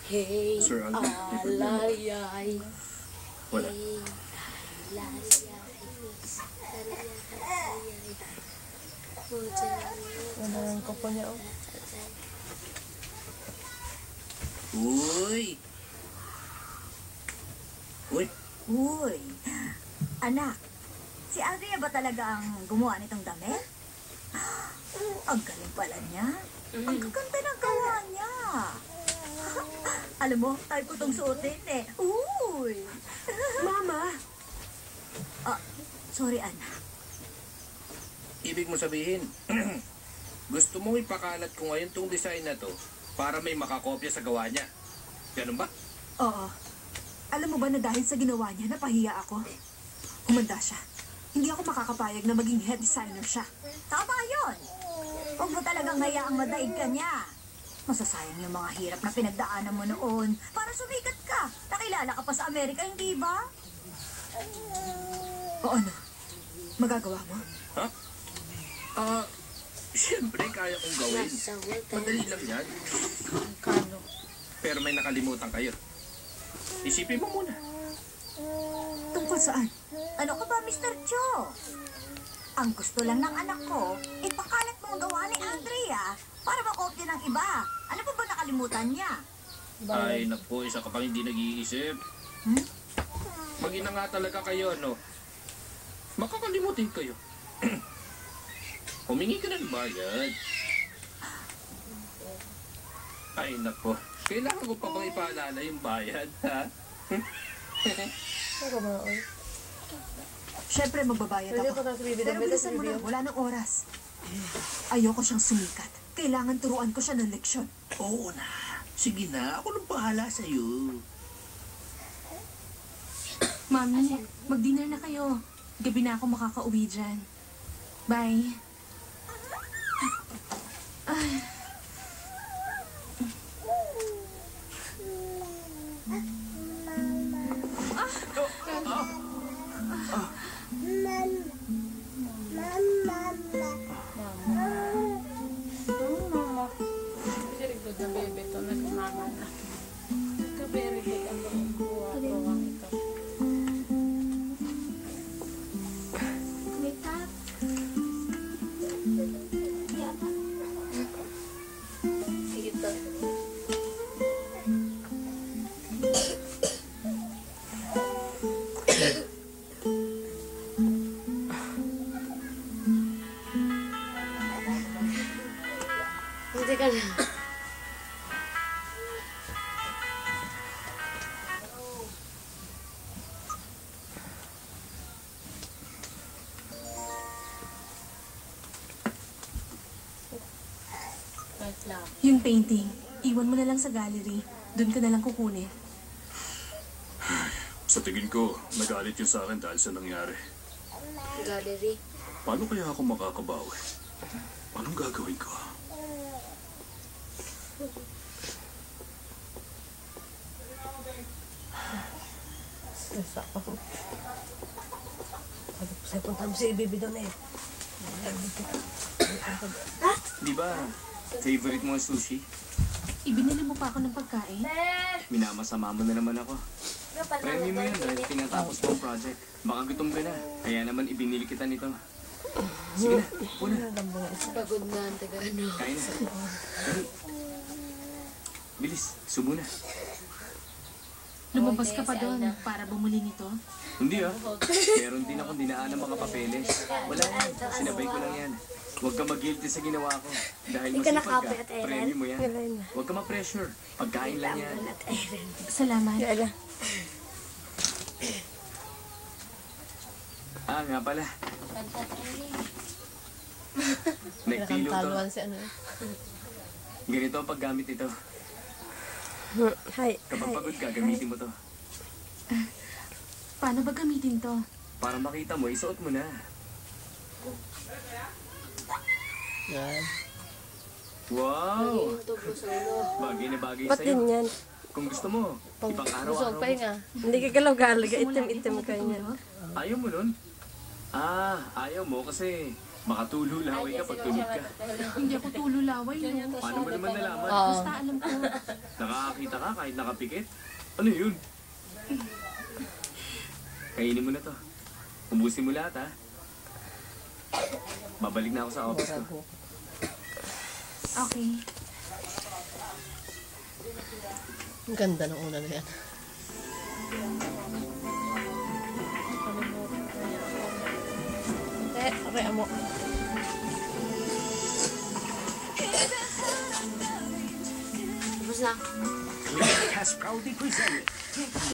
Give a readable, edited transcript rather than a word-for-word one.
Hey, Sir Alvin, alayay. Wala. Hey, Wala ang kopo niya, oh. Uy! Uy! Uy, anak, si Andrea ba talaga ang gumawa nitong damit? Ang galing pala niya. Ang gaganda ng gawa niya. Alam mo, type ko tong suotin eh. Uy! Mama! Sorry, anak. Ibig mo sabihin, gusto mong ipakalat ko ngayon tong design na to para may makakopya sa gawa niya. Ganun ba? Oo. Alam mo ba na dahil sa ginawa niya, napahiya ako? Humanda siya. Hindi ako makakapayag na maging head designer siya. Tama yun! Huwag mo talagang hayaang madaig ka niya. Masasayang yung mga hirap na pinagdaanan mo noon para sumikat ka. Nakilala ka pa sa Amerika, hindi ba? O ano? Magagawa mo? Ha? Siyempre kaya kong gawin. Madali lang yan. Kano? Pero may nakalimutan kayo. Isipin mo muna. Tungkol saan? Ano ka ba, Mr. Cho? Ang gusto lang ng anak ko, ipakalat mo ang gawa ni Andrea para makopya ng iba. Ano pa ba nakalimutan niya? Ay, naku, isa ka pang hindi nag-iisip. Mag-ina nga talaga kayo, ano? Makakalimutin kayo. Humingi ka ng bayad. Ay, naku. Kailangan ko pa bang ipaalala yung bayad, ha? Ano ba, oy? Siyempre, magbabayad Pwede ako. pa tayo sa bibidang. Pero bilisan mo na, wala nang oras. Ayoko siyang sumikat. Kailangan turuan ko siya ng leksyon. Oo na. Sige na, ako nang bahala sa'yo. Mami, mag-dinner na kayo. Gabi na ako makakauwi dyan. Bye. Ay. Very good na bebe to. Nagmama na. Very good ang buwang ito. Sige to. Hindi ka na. Right lang. Yung painting, iwan mo na lang sa gallery. Doon ka na lang kukunin. Sa tingin ko, nagalit yun sa akin dahil sa nangyari. Gallery. Paano kaya ako makakabawi? Anong gagawin ko? Stress ako. Sa'yo punta mo si Bibi doon eh. Di ba, favorite mo ang sushi? Ibinili mo pa ako ng pagkain. Minamasama mo na naman ako. Premyo mo yun dahil tinatapos mo ang project. Baka gutom ka na. Kaya naman ibinili kita nito. Sige na, puna. Pagod na ang taga ano. Kain na. Dali. Bilis, subo na. Lumabas ka pa doon para bumuli nito. Hindi ah. Meron din akong dinaan ng mga papeles. Wala yan. Sinabay ko lang yan. Huwag ka mag-guilty sa ginawa ko. Dahil masipag ka, premyo mo yan. Huwag ka ma-pressure. Pagkain lang yan. Salamat. Ah, nga pala. Nagpilo to. Nakatalwan si ano eh. Ganito ang paggamit nito. Kapag pagod ka, gamitin mo to. Paano ba gamitin to? Para makita mo, isuot mo na. Yan. Wow! Ito po sa ulo. Bagay na bagay Ba't sa'yo. din yan? Kung gusto mo, ibang Busog araw-araw pa mo. nga. Hindi ka galaw-galaga. Gusto mo lagi Itim-itim ka niyan. matutulog? Ayaw mo nun? Ah, ayaw mo kasi Makatululaway ka pag tulog ka. Hindi ako tululaway, no? Paano mo naman nalaman? Basta alam ko. Nakakakita ka kahit nakapikit? Ano yun? Kainin mo na to. Ubusin mo lahat, ha? Babalik na ako sa office ko. Okay. Ang ganda ng una na yan. Aray mo. Tapos na. Has proudly presented